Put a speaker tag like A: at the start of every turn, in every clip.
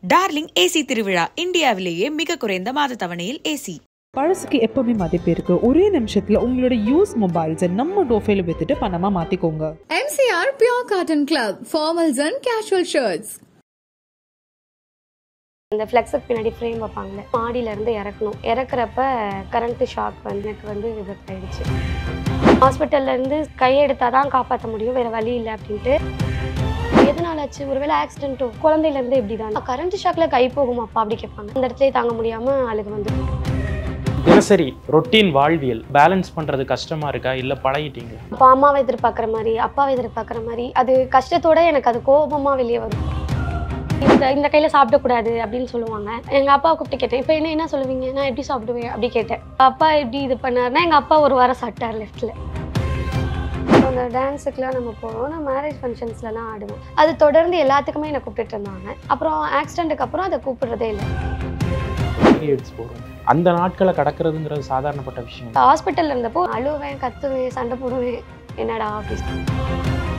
A: Darling AC திருவிழா இந்தியாவிலேயே மிக குறைந்த மாத தவணையில் ஏசி.
B: பழசுக்கு எப்பவுமே மதிப்பு இருக்கு. ஒரே நிமிஷத்துல உங்களோட யூஸ் மொபைல்ஸ் நம்ம டோஃபைல வித்துட்டு பணமா மாத்திக்கோங்க.
C: MCR Pure Cotton Club, formals and casual shirts.
D: இந்த ஃப்ளெக்ஸுக்கு பின்னாடி ஃப்ரேம் வைப்பாங்களே, மாடியில இருந்து இறக்கணும். இறக்குறப்ப கரண்ட் ஷாக் வந்து எனக்கு வந்து விபத்தாயிடுச்சு. ஹாஸ்பிட்டல்ல இருந்து கையெடுத்தாதான் காப்பாற்ற முடியும், வேற வழி இல்லை அப்படின்ட்டு. எதனால ஆச்சு, ஒருவேளை ஆக்சிடென்ட்டோ, குழந்தையில இருந்து எப்படிதான் கரண்ட் ஷாக்ல கை போகுமாப்பா அப்படி கேட்பாங்க. அந்த இடத்துல தாங்க முடியாம அழுகு வந்து.
E: தினசரி ரொட்டீன் வாழ்வியல் பேலன்ஸ் பண்றது கஷ்டமா இருக்கா, இல்ல பழகிட்டீங்க?
D: அப்பா அம்மாவை எதிர்பார்க்குற மாதிரி, அப்பாவை எதிர்பார்க்குற மாதிரி, அது கஷ்டத்தோட எனக்கு அது கோபமா வெளியே வரும். இந்த கையில சாப்பிடக்கூடாது அப்படின்னு சொல்லுவாங்க. எங்க அப்பாவை கூப்பிட்டு கேட்டேன், இப்போ என்ன சொல்லுவீங்க, நான் எப்படி சாப்பிடுவேன் அப்படி கேட்டேன். அப்பா எப்படி இது பண்ணாருன்னா, எங்க அப்பா ஒரு வாரம் சாப்பிட்டார் லெஃப்ட்ல. அந்த டான்ஸுக்குலாம் நம்ம போகிறோம், நான் மேரேஜ் ஃபங்க்ஷன்ஸ்லாம் ஆடுவேன். அது தொடர்ந்து எல்லாத்துக்குமே என்னை கூப்பிட்டுட்டு இருந்தாங்க. அப்புறம் ஆக்சிடென்ட்டுக்கு அப்புறம் அதை கூப்பிடுறதே இல்லை.
E: அந்த நாட்களை கடக்கிறதுங்கிறது சாதாரணப்பட்ட விஷயம்.
D: ஹாஸ்பிட்டல்ல இருந்தப்போ அழுவேன், கத்துவேன், சண்டை போடுவேன். என்னடா ஆஃபீஸ்,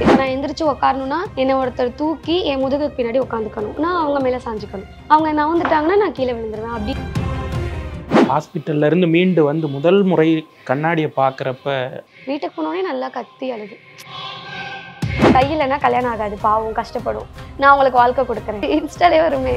D: இப்போ நான் எந்திரிச்சு உட்காரணும்னா என்னை ஒருத்தர் தூக்கி என் முதுகுக்கு பின்னாடி உட்காந்துக்கணும், நான் அவங்க மேலே சாஞ்சிக்கணும். அவங்க நவுந்துட்டாங்கன்னா நான் கீழே விழுந்துருவேன். அப்படி
E: ஹாஸ்பிட்டல்ல இருந்து மீண்டு வந்து முதல் முறை கண்ணாடியை பார்க்குறப்ப
D: வீட்டுக்கு போனோடனே நல்லா கத்தி அழுது. கையிலன்னா கல்யாணம் ஆகாது, பாவம் கஷ்டப்படும், நான் உங்களுக்கு வாழ்க்கை கொடுக்குறேன், இன்ஸ்டாலே வருமே.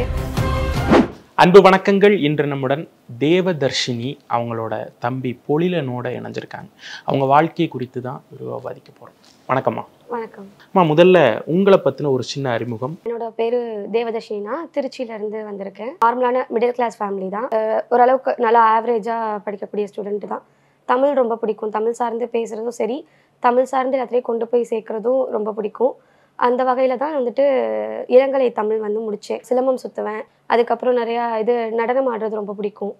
E: அன்பு வணக்கங்கள். இன்று நம்முடன் தேவதர்ஷினி அவங்களோட தம்பி பொழிலனோட இணைஞ்சிருக்காங்க. அவங்க வாழ்க்கை குறித்து தான் விவாதிக்க போகிறோம். வணக்கம்மா.
D: வணக்கம்.
E: முதல்ல உங்களை பற்றின ஒரு சின்ன அறிமுகம்.
D: என்னோட பேரு தேவதர்ஷினா, திருச்சியிலேருந்து வந்திருக்கேன். நார்மலான மிடில் கிளாஸ் ஃபேமிலி தான். ஓரளவுக்கு நல்லா ஆவரேஜாக படிக்கக்கூடிய ஸ்டூடெண்ட் தான். தமிழ் ரொம்ப பிடிக்கும், தமிழ் சார்ந்து பேசுகிறதும் சரி, தமிழ் சார்ந்து எல்லாத்துலேயும் கொண்டு போய் சேர்க்குறதும் ரொம்ப பிடிக்கும். அந்த வகையில் தான் வந்துட்டு இளங்கலை தமிழ் வந்து முடித்தேன். சிலம்பம் சுற்றுவேன், அதுக்கப்புறம் நிறையா நடனம் ஆடுறது ரொம்ப பிடிக்கும்.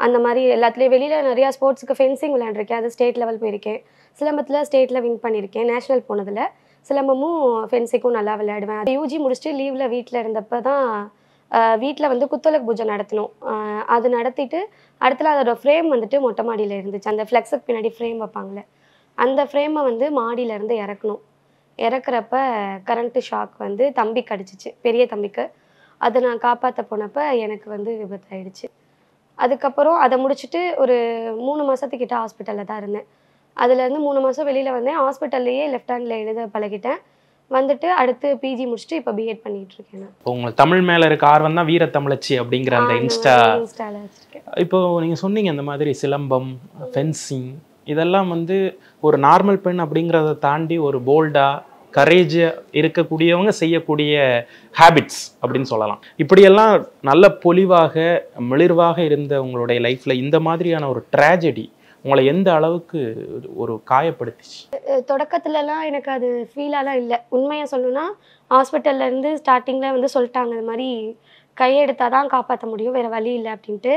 D: அந்த மாதிரி எல்லாத்துலேயும் வெளியில் நிறையா ஸ்போர்ட்ஸுக்கு ஃபென்சிங் விளையாண்டுருக்கேன், அது ஸ்டேட் லெவல் போயிருக்கேன். சிலம்பத்தில் ஸ்டேட்டில் வின் பண்ணியிருக்கேன், நேஷ்னல் போனதில். சிலம்பமும் ஃபென்சிங்கும் நல்லா விளையாடுவேன். யூஜி முடிச்சுட்டு லீவில் வீட்டில் இருந்தப்போ தான் வீட்டில் வந்து குத்தலக் பூஜை நடத்தினோம். அது நடத்திட்டு அடுத்துல அதோட ஃப்ரேம் வந்துட்டு மொட்டை மாடியில் இருந்துச்சு. அந்த ஃப்ளெக்ஸுக்கு பின்னாடி ஃப்ரேம் வைப்பாங்களே, அந்த ஃப்ரேமை வந்து மாடியிலேருந்து இறக்கணும். இறக்குறப்ப கரண்ட்டு ஷாக் வந்து தம்பிக்கு அடிச்சிச்சு, பெரிய தம்பிக்கு. அதை நான் காப்பாற்ற போனப்போ எனக்கு வந்து விபத்தாயிடுச்சு. அதுக்கப்புறம் அதை முடிச்சுட்டு ஒரு 3 மாதத்துக்கிட்ட ஹாஸ்பிட்டலில் தான் இருந்தேன். அதுலேருந்து 3 மாதம் வெளியில் வந்தேன். ஹாஸ்பிட்டல்லையே லெஃப்ட் ஹேண்டில் எழுத பழகிட்டேன். வந்துட்டு அடுத்து பிஜி முடிச்சுட்டு இப்போ பிஎட் பண்ணிட்டு இருக்கேன்.
E: உங்களுக்கு தமிழ் மேலே இருக்க ஆர்வம் தான் வீரத்தமிழச்சி அப்படிங்கிற அந்த
D: இன்ஸ்டால வச்சிருக்கேன்.
E: இப்போ நீங்கள் சொன்னீங்க இந்த மாதிரி சிலம்பம், ஃபென்சிங் இதெல்லாம் வந்து ஒரு நார்மல் பெண் அப்படிங்கிறத தாண்டி ஒரு போல்டாக கரேஜாக இருக்கக்கூடியவங்க செய்யக்கூடிய ஹேபிட்ஸ் அப்படின்னு சொல்லலாம். இப்படியெல்லாம் நல்ல பொலிவாக மிளிர்வாக இருந்த உங்களுடைய லைஃப்பில் இந்த மாதிரியான ஒரு ட்ராஜடி உங்களை எந்த அளவுக்கு ஒரு காயப்படுத்திச்சு?
D: தொடக்கத்துலலாம் எனக்கு அது ஃபீலாலாம் இல்லை. உண்மையாக சொல்லணும்னா ஹாஸ்பிட்டல்லேருந்து ஸ்டார்டிங்கில் வந்து சொல்லிட்டாங்க, இது மாதிரி கையெடுத்தால் தான் காப்பாற்ற முடியும், வேறு வழி இல்லை அப்படின்ட்டு.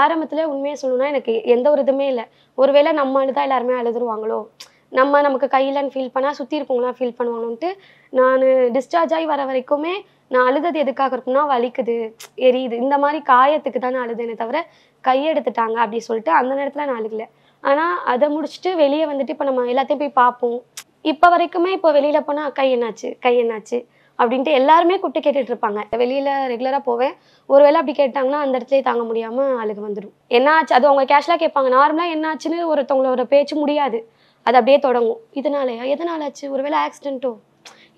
D: ஆரம்பத்தில் உண்மையாக சொல்லணும்னா எனக்கு எந்த ஒரு இதுவுமே இல்லை. ஒருவேளை நம்ம அழுதா எல்லாருமே அழுதுருவாங்களோ, நமக்கு கையிலன்னு ஃபீல் பண்ணால் சுற்றி இருக்கவங்களாம் ஃபீல் பண்ணுவாங்களோன்ட்டு நான் டிஸ்சார்ஜ் ஆகி வர வரைக்குமே நான் அழுதது எதுக்காக இருக்கும்னா, வலிக்குது, எரியுது, இந்த மாதிரி காயத்துக்கு தான் நான் அழுதேனே தவிர கையெடுத்துட்டாங்க அப்படி சொல்லிட்டு அந்த நேரத்தில் நான் அழுகலை. ஆனால் அதை முடிச்சுட்டு வெளியே வந்துட்டு இப்போ நம்ம எல்லாத்தையும் போய் பார்ப்போம். இப்போ வரைக்குமே இப்போ வெளியில் போனால் கை என்னாச்சு அப்படின்ட்டு எல்லாருமே கூப்பிட்டு கேட்டுட்டு இருப்பாங்க. வெளியில் ரெகுலராக போவேன். ஒருவேளை அப்படி கேட்டாங்கன்னா அந்த இடத்துல தாங்க முடியாமல் அழுக வந்துடும். என்ன ஆச்சு, அது அவங்க கேஷ்லாக கேட்பாங்க. நார்மலாக என்ன ஆச்சுன்னு ஒருத்தவங்களோட பேச்சு முடியாது, அது அப்படியே தொடங்கும். எதனால ஆச்சு, ஒருவேளை ஆக்சிடென்ட்டோ,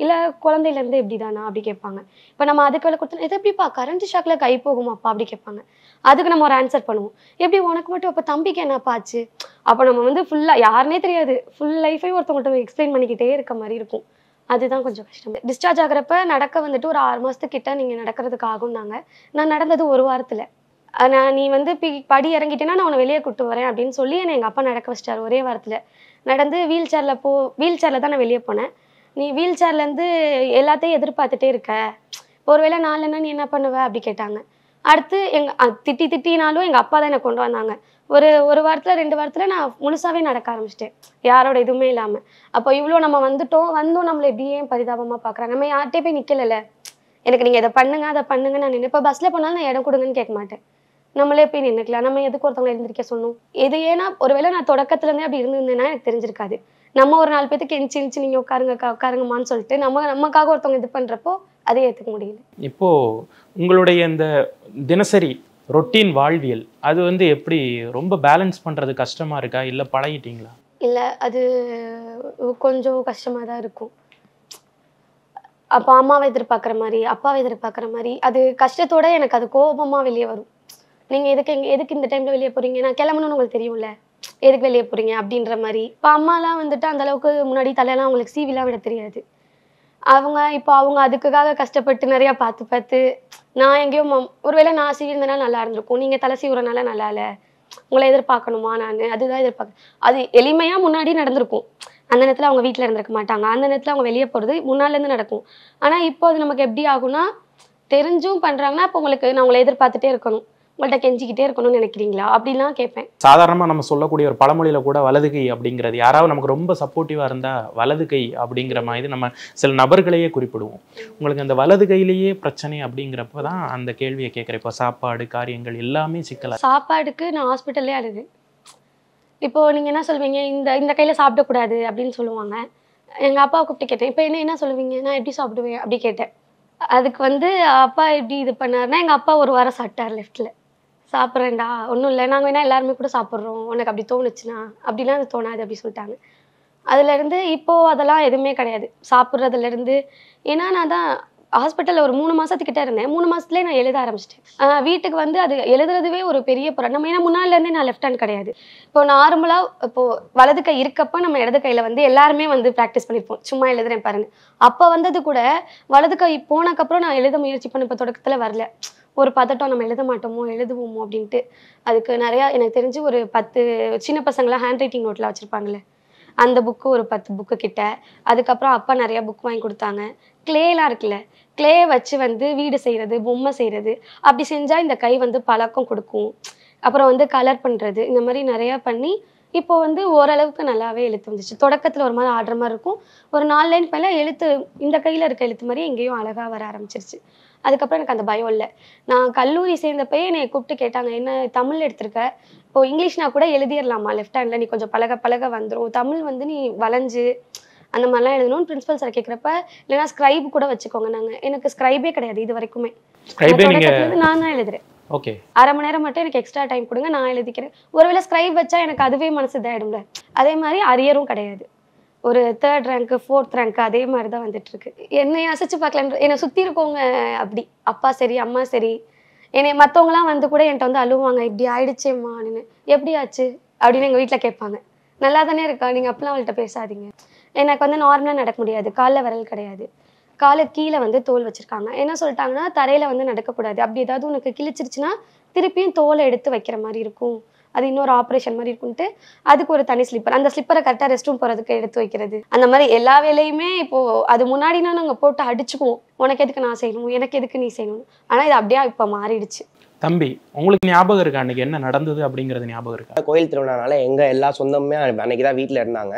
D: இல்லை குழந்தையிலேருந்து எப்படி தானா அப்படி கேட்பாங்க. இப்போ நம்ம அதுக்கு வேலை கொடுத்தோம், எது எப்படிப்பா கரண்ட் ஷாக்ல கை போகுமாப்பா அப்படி கேட்பாங்க. அதுக்கு நம்ம ஒரு ஆன்சர் பண்ணுவோம், எப்படி உனக்கு மட்டும், அப்போ தம்பிக்கு என்னப்பா ஆச்சு. அப்போ நம்ம வந்து ஃபுல்லாக யாருனே தெரியாது, ஃபுல் லைஃபையும் ஒருத்தவங்கள்ட்ட எக்ஸ்பிளைன் பண்ணிக்கிட்டே இருக்க மாதிரி இருக்கும். அதுதான் கொஞ்சம் கஷ்டம். டிஸ்சார்ஜ் ஆகிறப்ப நடக்க வந்துட்டு ஒரு 6 மாதத்துக்கிட்ட நீங்கள் நடக்கிறதுக்கு ஆகும்னாங்க. நான் நடந்தது 1 வாரத்தில். நீ வந்து படி இறங்கிட்டேன்னா நான் உன்னை வெளியே கூப்பிட்டு வரேன் அப்படின்னு சொல்லி என்னை எங்கள் அப்பா நடக்க வச்சிட்டார். ஒரே வாரத்தில் நடந்து வீல் சேரில் தான் நான் வெளியே போனேன். நீ வீல் சேர்லேருந்து எல்லாத்தையும் எதிர்பார்த்துட்டே இருக்க, ஒருவேளை நாளைன்னா நீ என்ன பண்ணுவ அப்படி கேட்டாங்க. அடுத்து திட்டினாலும் எங்கள் அப்பா தான் என்னை கொண்டு வந்தாங்க. ஒரு வாரத்தில் 2 வாரத்தில் நான் முழுசாகவே நடக்க ஆரம்பிச்சிட்டேன், யாரோட இதுவுமே இல்லாமல். அப்போ இவ்வளோ நம்ம வந்தோம் நம்மளை எப்படியே பரிதாபமாக பார்க்குறாங்க. நம்ம யார்கிட்டே போய் நிற்கல, எனக்கு நீங்கள் இதை பண்ணுங்க அதை பண்ணுங்க நான் நின்று. இப்போ பஸ்ஸில் போனாலும் நான் இடம் கொடுங்கன்னு கேட்க மாட்டேன், நம்மளே போய் நின்றுக்கலாம். நம்ம எதுக்கு ஒருத்தவங்களை எழுந்திரிக்க சொன்னோம். இது ஏன்னா ஒருவேளை நான் தொடக்கத்துலேருந்தே அப்படி இருந்திருந்தேன்னா எனக்கு தெரிஞ்சிருக்காது. நம்ம ஒரு 4 பேத்துக்கு எஞ்சி நீங்கள் உட்காருங்கம்மான்னு சொல்லிட்டு நமக்காக ஒருத்தவங்க இது பண்ணுறப்போ அதை ஏற்றுக்க முடியல.
E: இப்போது உங்களுடைய இந்த தினசரி ரொட்டீன் வாழ்வியல் அது வந்து எப்படி ரொம்ப பேலன்ஸ் பண்ணுறது கஷ்டமாக இருக்கா, இல்லை பழகிட்டீங்களா?
D: இல்லை, அது கொஞ்சம் கஷ்டமாக தான் இருக்கும். அப்போ அம்மாவை எதிர்பார்க்குற மாதிரி, அப்பாவை எதிர்பார்க்குற மாதிரி, அது கஷ்டத்தோட எனக்கு அது கோபமாக வெளியே வரும். நீங்கள் எதுக்கு இந்த டைமில் வெளியே போகிறீங்க, நான் கிளம்பணும்னு உங்களுக்கு தெரியும்ல, எதுக்கு வெளியே போகிறீங்க அப்படின்ற மாதிரி. இப்போ அம்மாலாம் வந்துட்டு அந்தளவுக்கு முன்னாடி தலையெல்லாம் அவங்களுக்கு சீவிலாம் விட தெரியாது. அவங்க அதுக்காக கஷ்டப்பட்டு நிறையா பார்த்து நான் எங்கேயோ ஒருவேளை நான் சீவிருந்தேனா நல்லா இருந்திருக்கும், நீங்கள் தலை சீவுறனால நல்லா இல்லை, உங்களை எதிர்பார்க்கணுமா, நான் அதுதான் எதிர்பார்க்க. அது எளிமையாக முன்னாடி நடந்திருக்கும். அந்த நேரத்தில் அவங்க வீட்டில் இருந்திருக்க மாட்டாங்க, அந்த நேரத்தில் அவங்க வெளியே போகிறது முன்னாலேருந்து நடக்கும். ஆனால் இப்போ அது நமக்கு எப்படி ஆகும்னா, தெரிஞ்சும் பண்ணுறாங்கன்னா அப்போ நான் உங்களை எதிர்பார்த்துட்டே இருக்கணும், உங்கள்கிட்ட கெஞ்சிக்கிட்டே இருக்கணும்னு நினைக்கிறீங்களா அப்படின்லாம் கேட்பேன்.
E: சாதாரணமாக நம்ம சொல்லக்கூடிய ஒரு பழமொழியில் கூட வலது கை அப்படிங்கிறது, யாராவது நமக்கு ரொம்ப சப்போர்ட்டிவாக இருந்தால் வலது கை அப்படிங்கிற மாதிரி நம்ம சில நபர்களையே குறிப்பிடுவோம். உங்களுக்கு அந்த வலது கையிலேயே பிரச்சனை அப்படிங்கிறப்ப தான் அந்த கேள்வியை கேட்குறேன். இப்போ சாப்பாடு காரியங்கள் எல்லாமே சிக்கலாக.
D: சாப்பாடுக்கு நான் ஹாஸ்பிட்டல்லே அழுது. இப்போது நீங்கள் என்ன சொல்வீங்க, இந்த கையில் சாப்பிடக்கூடாது அப்படின்னு சொல்லுவாங்க. எங்கள் அப்பாவை கூப்பிட்டு கேட்டேன், இப்போ என்ன சொல்லுவீங்க, நான் எப்படி சாப்பிடுவேன் அப்படி கேட்டேன். அதுக்கு அப்பா எப்படி இது பண்ணாருன்னா, எங்கள் அப்பா ஒரு வாரம் சாப்பிட்டார் லெஃப்ட்டில். சாப்பிட்றேன்டா, ஒன்றும் இல்லை, நாங்கள் வேணால் எல்லாருமே கூட சாப்பிட்றோம், உனக்கு அப்படி தோணுச்சுன்னா, அப்படிலாம் அது தோணாது அப்படி சொல்லிட்டாங்க. அதுலேருந்து இப்போது அதெல்லாம் எதுவுமே கிடையாது சாப்பிட்றதுலேருந்து. ஏன்னா நான் தான் ஹாஸ்பிட்டலில் ஒரு 3 மாதத்துக்கிட்ட இருந்தேன். 3 மாதத்துலேயே நான் எழுத ஆரம்பிச்சிட்டேன். வீட்டுக்கு அது எழுதுறதுவே ஒரு பெரிய பொருள். நம்ம ஏன்னா முன்னாடிலேருந்தே நான் லெஃப்ட் ஹேண்ட் கிடையாது. இப்போ நார்மலாக வலது கை இருக்கப்போ நம்ம இடது கையில் எல்லாருமே ப்ராக்டிஸ் பண்ணியிருப்போம், சும்மா எழுதுறேன் பாருங்க. அப்போ வந்தது கூட வலது கை போனக்கப்புறம் நான் எழுத முயற்சி பண்ண இப்போ தொடக்கத்தில் வரல. ஒரு பதட்டம், நம்ம எழுத மாட்டோமோ எழுதுவோமோ அப்படின்ட்டு. அதுக்கு நிறையா எனக்கு தெரிஞ்சு ஒரு 10 சின்ன பசங்களாம் ஹேண்ட் ரைட்டிங் நோட்டில் வச்சுருப்பாங்களே, அந்த புக்கு ஒரு 10 புக்கு கிட்ட. அதுக்கப்புறம் அப்பா நிறையா புக் வாங்கி கொடுத்தாங்க. கிளேலாம் இருக்குல்ல, கிளே வச்சு வீடு செய்கிறது, பொம்மை செய்கிறது, அப்படி செஞ்சால் இந்த கை பழக்கம் கொடுக்கும். அப்புறம் கலர் பண்ணுறது, இந்த மாதிரி நிறையா பண்ணி இப்போ ஓரளவுக்கு நல்லாவே எழுத்து வந்துச்சு. தொடக்கத்தில் ஒரு மாதிரி ஆடுற மாதிரி இருக்கும். ஒரு 4 லைன் மேலே எழுத்து இந்த கையில் இருக்க எழுத்து மாதிரி எங்கேயும் அழகாக வர ஆரம்பிச்சிருச்சு. அதுக்கப்புறம் எனக்கு அந்த பயம் இல்லை. நான் கல்லூரி சேர்ந்தப்பயே என்னை கூப்பிட்டு கேட்டாங்க, என்ன தமிழ் எடுத்திருக்க, இப்போ இங்கிலீஷ்னா கூட எழுதிடலாமா லெஃப்ட் ஹேண்டில், நீ கொஞ்சம் பழக வந்துடும், தமிழ் நீ வளைஞ்சு அந்த மாதிரிலாம் எழுதணும்னு பிரின்சிபல் சார் கேட்குறப்ப, இல்லைனா ஸ்க்ரைப் கூட வச்சுக்கோங்க. எனக்கு ஸ்க்ரைபே கிடையாது இது வரைக்குமே. நான் தான் எழுதுறேன்.
E: ஓகே,
D: அரை மணி நேரம் மட்டும் எனக்கு எக்ஸ்ட்ரா டைம் கொடுங்க, நான் எழுதிக்கிறேன். ஒருவேளை ஸ்க்ரைப் வச்சா எனக்கு அதுவே மனசு இதாகிடும்ல. அதே மாதிரி அரியரும் கிடையாது. ஒரு 3rd ரேங்க்கு 4th ரேங்க்கு அதே மாதிரி தான் வந்துட்டு இருக்கு. என்னை அசைச்சு பார்க்கலான்ற, என்னை சுற்றி இருக்கவங்க அப்படி, அப்பா சரி அம்மா சரி, என்னை மற்றவங்களாம் கூட என்கிட்ட அழுவாங்க, இப்படி ஆயிடுச்சேம்மா அப்படின்னு. எப்படி ஆச்சு அப்படின்னு எங்கள் வீட்டில் கேட்பாங்க. நல்லா தானே இருக்கா, நீங்கள் அப்பெல்லாம் அவள்கிட்ட பேசாதீங்க. எனக்கு நார்மலாக நடக்க முடியாது, காலில் விரல் கிடையாது, காலை கீழே தோல் வச்சுருக்காங்க. என்ன சொல்லிட்டாங்கன்னா, தரையில் நடக்கக்கூடாது, அப்படி ஏதாவது உனக்கு கிழிச்சிருச்சுன்னா திருப்பியும் தோலை எடுத்து வைக்கிற மாதிரி இருக்கும், அது இன்னொரு ஆப்ரேஷன் மாதிரி இருக்குன்ட்டு அதுக்கு ஒரு தனி ஸ்லிப்பர், அந்த ஸ்லிப்பரை கரெக்டாக ரெஸ்ட் ரூம் போகிறதுக்கு எடுத்து வைக்கிறது, அந்த மாதிரி எல்லா வேலையுமே இப்போது அது முன்னாடினா நாங்கள் போட்டு அடிச்சுக்குவோம், உனக்கு எதுக்கு நான் செய்யணும், எனக்கு எதுக்கு நீ செய்யணும். ஆனால் இது அப்படியே இப்போ மாறிடுச்சு.
E: தம்பி, உங்களுக்கு ஞாபகம் இருக்கா அன்னைக்கு என்ன நடந்தது அப்படிங்கிறது ஞாபகம் இருக்கா?
F: கோயில் திருவிழானால எங்கள் எல்லா சொந்தமே அன்னைக்கு தான் வீட்டில் இருந்தாங்க.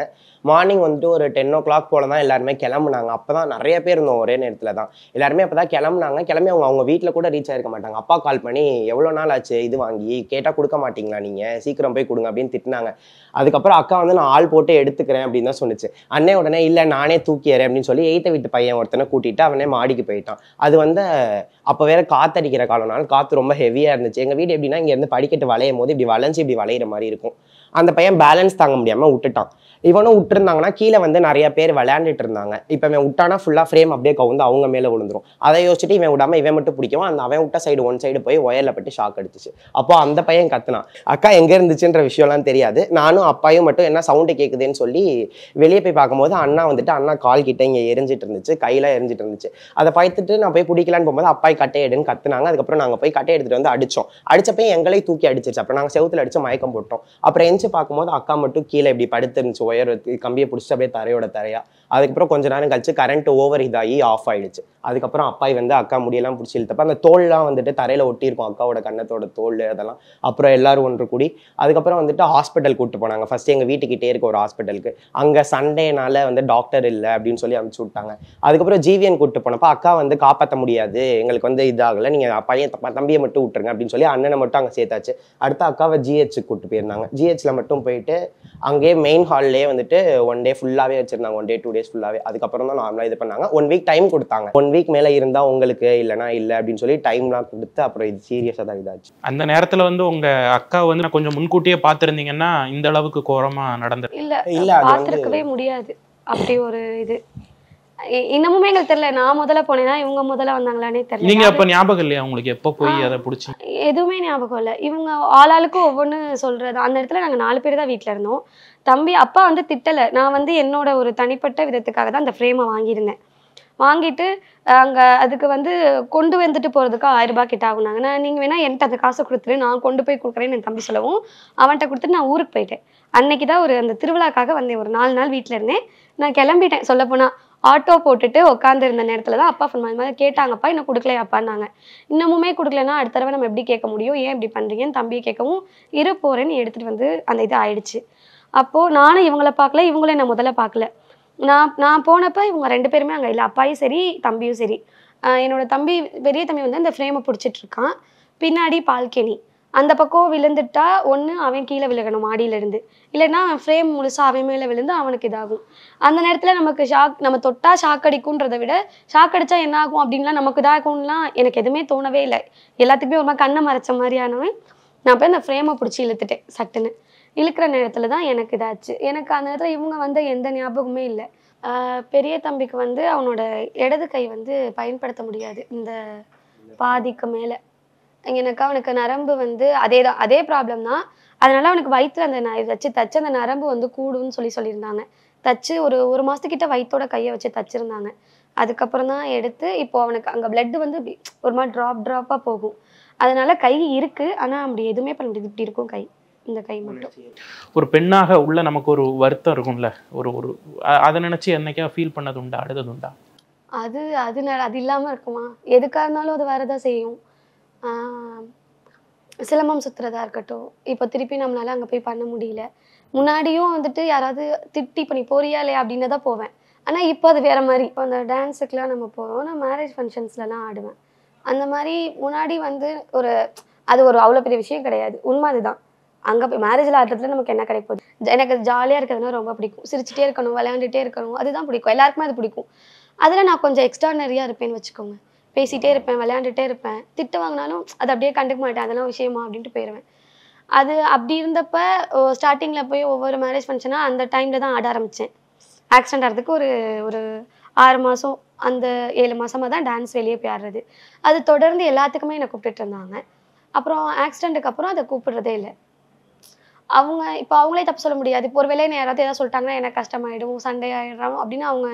F: மார்னிங் ஒரு 10 o'clock போல தான் எல்லாருமே கிளம்புனாங்க. அப்போ தான் நிறைய பேர் இருந்தோம் ஒரே நேரத்தில் தான். எல்லாருமே அப்போ தான் கிளம்புனாங்க. கிளம்பி அவங்க வீட்டில் கூட ரீச் ஆகிருக்க மாட்டாங்க. அப்பா கால் பண்ணி, எவ்வளோ நாள் ஆச்சு இது வாங்கி, கேட்டால் கொடுக்க மாட்டிங்களா, நீங்கள் சீக்கிரம் போய் கொடுங்க அப்படின்னு திட்டினாங்க. அதுக்கப்புறம் அக்கா நான் ஆள் போட்டு எடுத்துக்கிறேன் அப்படின்னு தான் சொன்னிச்சு. அண்ணே உடனே இல்லை நானே தூக்கிடுறேன் அப்படின்னு சொல்லி 8th வீட்டு பையன் ஒருத்தனை கூட்டிகிட்டு அவனே மாடிக்கு போயிட்டான். அது அப்போ வேற காற்றடிக்கிற காலம்னால காற்று ரொம்ப ஹெவியாக இருந்துச்சு. எங்கள் வீடு எப்படின்னா, இங்கேருந்து படிக்கட்டு வளையும் போது இப்படி வளைஞ்சு இப்படி வளையிற மாதிரி இருக்கும். அந்த பையன் பேலன்ஸ் தாங்க முடியாமல் விட்டுட்டான். இவனும் விட்டுருந்தாங்கன்னா கீழே நிறைய பேர் விளையாண்டுட்டு இருந்தாங்க. இப்போ இவன் விட்டானா ஃபுல்லாக ஃப்ரேம் அப்படியே கவுந்து அவங்க மேலே விழுந்துரும். அதை யோசிச்சுட்டு இவன் விடாமல் இவன் மட்டும் பிடிக்கும். அவன் விட்ட சைடு ஒன் சைடு போய் ஒயரில் பட்டு ஷாக் அடிச்சிச்சு. அப்போ அந்த பையன் கத்துனான். அக்கா எங்கே இருந்துச்சுன்ற விஷயம்லாம் தெரியாது. நானும் அப்பாயும் மட்டும் என்ன சவுண்டு கேட்குதுன்னு சொல்லி வெளியே போய் பார்க்கும்போது அண்ணா கால் கிட்ட இங்கே எரிஞ்சிட்டு இருந்துச்சு, கையில் எரிஞ்சிட்டு இருந்துச்சு. அதை பார்த்துட்டு நான் போய் பிடிக்கலான்னு போகும்போது அப்பாய் கட்டை எடுன்னு கத்துனாங்க. அதுக்கப்புறம் நாங்கள் போய் கட்டை எடுத்துகிட்டு அடித்தோம். அடிச்சப்போ எங்களையும் தூக்கி அடிச்சிருச்சு. அப்புறம் நாங்கள் செவுத்துல அடித்து மயக்கம் போட்டோம். அப்புறம் எஞ்சி பார்க்கும்போது அக்கா மட்டும் கீழே இப்படி படுத்துருந்துச்சு, ஒயர் கம்பியை பிடிச்சி அப்படியே தரையா. அதுக்கப்புறம் கொஞ்ச நேரம் கழிச்சு கரண்ட் ஓவர் இதாகி ஆஃப் ஆயிடுச்சு. அதுக்கப்புறம் அப்பாய் அக்கா முடியெல்லாம் பிடிச்சி இழுத்தப்ப அந்த தோல்லாம் தரையில ஒட்டியிருக்கும், அக்காவோட கண்ணத்தோட தோல் அதெல்லாம். அப்புறம் எல்லாரும் ஒன்று கூடி அதுக்கப்புறம் ஹாஸ்பிட்டல் கூப்பிட்டு போனாங்க. ஃபர்ஸ்ட் எங்கள் வீட்டுக்கிட்டே இருக்க ஒரு ஹாஸ்பிட்டலுக்கு. அங்கே சண்டேனால டாக்டர் இல்லை அப்படின்னு சொல்லி அனுப்பிச்சு விட்டாங்க. அதுக்கப்புறம் ஜிவிஎன் கூப்பிட்டு போனப்போ அக்கா காப்பாற்ற முடியாது, எங்களுக்கு இதாகலை, நீங்கள் பையன் தம்பியை மட்டும் விட்டுருங்க அப்படின்னு சொல்லி அண்ணனை மட்டும் அங்கே சேர்த்தாச்சு. அடுத்த அக்காவை ஜிஹெச்சுக்கு கூப்பிட்டு போயிருந்தாங்க. ஜிஹெச்சில் மட்டும் போயிட்டு அங்கேயே மெயின் ஹால்லேயே வந்துட்டு 1 டே ஃபுல்லாகவே வச்சுருந்தாங்க, 1 டே 2 டேஸ் ஃபுல்லாகவே. அதுக்கப்புறம் தான் நார்மலாக இது பண்ணாங்க. 1 வீக் டைம் கொடுத்தாங்க. 1 வீக் மேலே இருந்தால் உங்களுக்கு இல்லைனா இல்லை அப்படின்னு சொல்லி டைம்லாம் கொடுத்து அப்புறம் இது சீரியஸாக தான் இதாச்சு.
E: அந்த நேரத்தில் வந்து உங்கள் அக்கா வந்து நான் கொஞ்சம் முன்கூட்டியே பார்த்துருந்தீங்கன்னா இந்த அளவுக்கு கோரமாக நடந்தது
D: இல்லை பார்த்துருக்கவே முடியாது. அப்படி ஒரு இது இன்னமுமே எங்களுக்கு தெரியல. நான் முதல்ல போனேன்னா இவங்க முதல்ல வந்தாங்களானே தெரியல.
E: நீங்க அப்ப ஞாபகம் இல்லையா உங்களுக்கு எப்போ போய் அதை பிடிச்சி?
D: எதுவுமே ஞாபகம் இல்லை. இவங்க ஆளாளுக்கு ஒவ்வொன்று சொல்றது. அந்த இடத்துல நாங்கள் 4 பேர் தான் வீட்டில் இருந்தோம். தம்பி அப்பா வந்து திட்டலை. நான் வந்து என்னோட ஒரு தனிப்பட்ட விதத்துக்காக தான் அந்த ஃப்ரேமை வாங்கியிருந்தேன். வாங்கிட்டு அங்கே அதுக்கு வந்து கொண்டு வந்துட்டு போகிறதுக்கு 1000 ரூபாய் கிட்ட ஆகுனாங்க. நீங்கள் வேணா என்கிட்ட அந்த காசை கொடுத்துரு, நான் கொண்டு போய் கொடுக்குறேன்னு என் தம்பி சொல்லவும் அவன்கிட்ட கொடுத்துட்டு நான் ஊருக்கு போயிட்டேன். அன்னைக்கு தான் அந்த திருவிழாக்காக வந்தேன். ஒரு 4 நாள் வீட்டில் இருந்தேன். நான் கிளம்பிட்டேன். சொல்லப்போனால் ஆட்டோ போட்டுட்டு உட்காந்துருந்த நேரத்தில் தான் அப்பா ஃபோன் மாதிரி கேட்டாங்கப்பா இன்னும் கொடுக்கலையாப்பான்னாங்க. இன்னமுமே கொடுக்கலன்னா அடுத்த தடவை நம்ம எப்படி கேட்க முடியும், ஏன் இப்படி பண்ணுறீங்கன்னு தம்பியை கேட்கவும் போகிறேன்னு எடுத்துகிட்டு வந்து அந்த இது ஆயிடுச்சு. அப்போது நானும் இவங்களை பார்க்கல, இவங்களே நான் முதல்ல பார்க்கல. நான் போனப்போ இவங்க 2 பேருமே அங்கே இல்லை. அப்பாயும் சரி தம்பியும் சரி. என்னோட தம்பி பெரிய தம்பி வந்து அந்த ஃப்ரேமை பிடிச்சிட்டு இருக்கான். பின்னாடி பால்கனி. அந்த பக்கம் விழுந்துட்டா ஒன்று அவன் கீழே விழுகணும் மாடியிலேருந்து, இல்லைன்னா அவன் ஃப்ரேம் முழுசாக அவன் மேலே விழுந்து அவனுக்கு இதாகும். அந்த நேரத்தில் நமக்கு நம்ம தொட்டா ஷாக் அடிக்கும்ன்றதை விட ஷாக் அடித்தா என்ன ஆகும் அப்படின்லாம் நமக்கு இதாகும்லாம் எனக்கு எதுவுமே தோணவே இல்லை. எல்லாத்துக்குமே ஒரு மாதிரி கண்ணை மறைச்ச மாதிரியானவன் நான் போய் அந்த ஃப்ரேமை பிடிச்சி இழுத்துட்டேன். சட்டுன்னு இழுக்கிற நேரத்தில் தான் எனக்கு இதாச்சு. எனக்கு அந்த நேரத்தில் இவங்க வந்து எந்த ஞாபகமே இல்லை. பெரிய தம்பிக்கு வந்து அவனோட இடது கை வந்து பயன்படுத்த முடியாது, இந்த பாதிக்கு மேலே. எனக்கு அவனுக்கு நரம்பு வந்து அதே ப்ராப்ளம் தான். அதனால அவனுக்கு வயிற்றுல அந்த வச்சு தச்சு அந்த நரம்பு வந்து கூடுன்னு சொல்லியிருந்தாங்க. தச்சு ஒரு மாதத்துக்கிட்ட வயிற்றோட கையை வச்சு தச்சிருந்தாங்க. அதுக்கப்புறம் தான் எடுத்து இப்போ அவனுக்கு அங்கே பிளட் வந்து ஒரு மாதிரி ட்ராப்பாக போகும். அதனால கை இருக்கு, ஆனால் அப்படி எதுவுமே பண்ண முடியாது. இப்படி இருக்கும் கை, இந்த கை மட்டும்.
E: ஒரு பெண்ணாக உள்ள நமக்கு ஒரு வருத்தம் இருக்கும்ல, ஒரு அதை நினைச்சு என்னைக்கா ஃபீல் பண்ணது உண்டா, அழுதது உண்டா?
D: அது இல்லாமல் இருக்குமா? எதுக்காக இருந்தாலும் அது வரதான் செய்யும். சிலம்பம் சுற்றுறதா இருக்கட்டும், இப்போ திருப்பி நம்மளால அங்கே போய் பண்ண முடியல. முன்னாடியும் வந்துட்டு யாராவது திட்டி இப்போ நீ போறியா இல்லையா அப்படின்னு தான் போவேன். ஆனால் இப்போ அது வேற மாதிரி. இப்போ அந்த டான்ஸுக்கெலாம் நம்ம போவோம், நான் மேரேஜ் ஃபங்க்ஷன்ஸ்லலாம் ஆடுவேன். அந்த மாதிரி முன்னாடி வந்து அது அவ்வளோ பெரிய விஷயம் கிடையாது. உண்மை அதுதான். அங்கே போய் மேரேஜில் ஆடுறதுல நமக்கு என்ன கிடைப்போகுது? எனக்கு ஜாலியாக இருக்கிறதுனா ரொம்ப பிடிக்கும். சிரிச்சுட்டே இருக்கணும், விளையாண்டுட்டே இருக்கணும், அதுதான் பிடிக்கும். எல்லாருக்குமே அது பிடிக்கும். அதில் நான் கொஞ்சம் எக்ஸ்ட்ரானரியாக இருப்பேன்னு வச்சுக்கோங்க. பேசிகிட்டே இருப்பேன், விளையாண்டுட்டே இருப்பேன். திட்டு வாங்கினாலும் அதை அப்படியே கண்டுக்க மாட்டேன், அதெல்லாம் விஷயமா அப்படின்ட்டு போயிடுவேன். அது அப்படி இருந்தப்ப ஸ்டார்டிங்கில் போய் ஒவ்வொரு மேரேஜ் ஃபங்க்ஷனாக அந்த டைமில் தான் ஆட ஆரம்பித்தேன். ஆக்சிடென்ட் ஆகிறதுக்கு ஒரு 6 மாதம் அந்த 7 மாதமாக தான் டான்ஸ் வெளியே போய் ஆடுறது. அது தொடர்ந்து எல்லாத்துக்குமே என்னை கூப்பிட்டுட்டு இருந்தாங்க. அப்புறம் ஆக்சிடென்ட்டுக்கு அப்புறம் அதை கூப்பிடுறதே இல்லை. இப்போ அவங்களே தப்பு சொல்ல முடியாது. இப்போ ஒரு வேளை யாராவது ஏதாவது சொல்லிட்டாங்கன்னா எனக்கு கஷ்டமாயிடும், சண்டை ஆயிடுறோம் அப்படின்னு அவங்க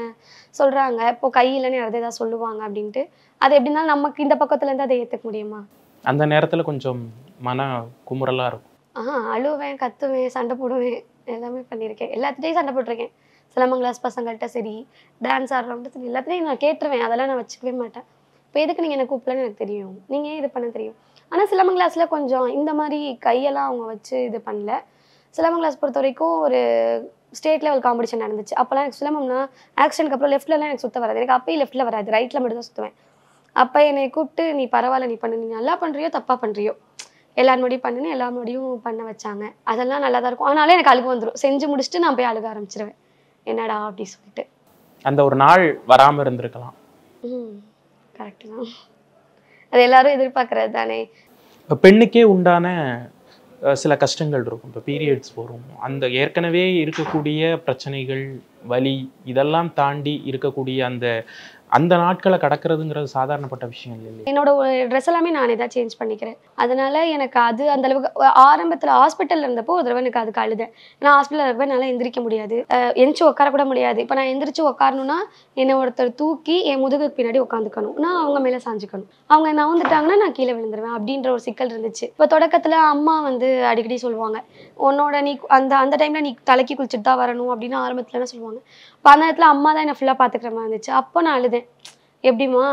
D: சொல்கிறாங்க. இப்போ கையிலன்னு யாராவது ஏதாவது சொல்லுவாங்க அப்படின்ட்டு அது எப்படின்னாலும் நமக்கு இந்த பக்கத்துலேருந்து அதை ஏற்றுக்க முடியுமா?
E: அந்த நேரத்தில் கொஞ்சம் மன குமுறலாக இருக்கும்.
D: அழுவேன், கத்துவேன், சண்டை போடுவேன், எல்லாமே பண்ணியிருக்கேன். எல்லாத்துட்டையும் சண்டை போட்டிருக்கேன். சிலம்பம் கிளாஸ் பசங்கள்கிட்ட சரி, டான்ஸ் ஆடுறவங்கள்ட்ட சரி, எல்லாத்துலேயும் நான் கேட்டுருவேன். அதெல்லாம் நான் வச்சுக்கவே மாட்டேன். இப்போ எதுக்கு நீங்கள் என்ன கூப்பிடலன்னு எனக்கு தெரியும், நீங்கள் ஏன் இது பண்ண தெரியும். ஆனால் சிலம்பம் கிளாஸில் கொஞ்சம் இந்த மாதிரி கையெல்லாம் அவங்க வச்சு இது பண்ணல. சிலம்பம் கிளாஸ் பொறுத்த வரைக்கும் ஒரு ஸ்டேட் லெவல் காம்படிஷன் நடந்துச்சு. அப்போல்லாம் எனக்கு சிலம்பம்னா ஆக்சிடென்ட்க்கு அப்புறம் லெஃப்ட்லலாம் எனக்கு சுற்ற வராது. எனக்கு அப்போயும் லெஃப்ட்டில் வராது, ரைட்டில் மட்டும் தான் சுற்றுவேன். அப்போ என்னை கூப்பிட்டு நீ பரவாயில்ல, நீ பண்ணு, நீ நல்லா பண்ணுறியோ தப்பாக பண்ணுறியோ, எல்லார் முன்னாடியும் பண்ணுன்னு எல்லார் முன்னாடியும் பண்ண வச்சாங்க. அதெல்லாம் நல்லா தான் இருக்கும். ஆனாலும் எனக்கு அழுகு வந்துடும். செஞ்சு முடிச்சுட்டு நான் போய் அழுக ஆரம்பிச்சிருவேன், என்னடா அப்படி சொல்லிட்டு.
E: அந்த ஒரு நாள் வராமல் இருந்திருக்கலாம்.
D: கரெக்டு தான். அது எல்லாரும் எதிர்பார்க்கறது தானே.
E: பெண்ணுக்கே உண்டான சில கஷ்டங்கள் இருக்கும். இப்போ பீரியட்ஸ் வரும், அந்த ஏற்கனவே இருக்கக்கூடிய பிரச்சனைகள், வலி, இதெல்லாம் தாண்டி இருக்கக்கூடிய அந்த நாட்களை கடக்கிறதுங்கிறது சாதாரணப்பட்ட விஷயம் இல்லை.
D: என்னோட ட்ரெஸ் எல்லாமே நானே தான் சேஞ்ச் பண்ணிக்கிறேன். அதனால எனக்கு அந்த அளவுக்கு ஆரம்பத்தில் ஹாஸ்பிட்டலில் இருந்தப்போ ஒரு தடவை எனக்கு அதுக்கு அழுதேன். ஏன்னா ஹாஸ்பிட்டலில் இருக்கப்போ என்னால் எந்திரிக்க முடியாது, எந்திரிச்சு உட்கார கூட முடியாது. இப்போ நான் எந்திரிச்சு உட்காரணும்னா என்னை ஒருத்தர் தூக்கி என் முதுகுக்கு பின்னாடி உட்காந்துக்கணும், நான் அவங்க மேலே சாஞ்சிக்கணும். அவங்க நவுந்துட்டாங்கன்னா நான் கீழே விழுந்துருவேன் அப்படின்ற ஒரு சிக்கல் இருந்துச்சு. இப்போ தொடக்கத்தில் அம்மா வந்து அடிக்கடி சொல்லுவாங்க, உன்னோட நீ அந்த டைமில் நீ தலைக்கு குளிச்சுட்டு தான் வரணும் அப்படின்னு ஆரம்பத்தில் என்ன சொல்லுவாங்க. இப்போ அந்த நேரத்தில் அம்மா தான் என்னை ஃபுல்லாக பார்த்துக்கிற மாதிரி இருந்துச்சு. அப்போ நான் அழுதேன், எப்படிம்மா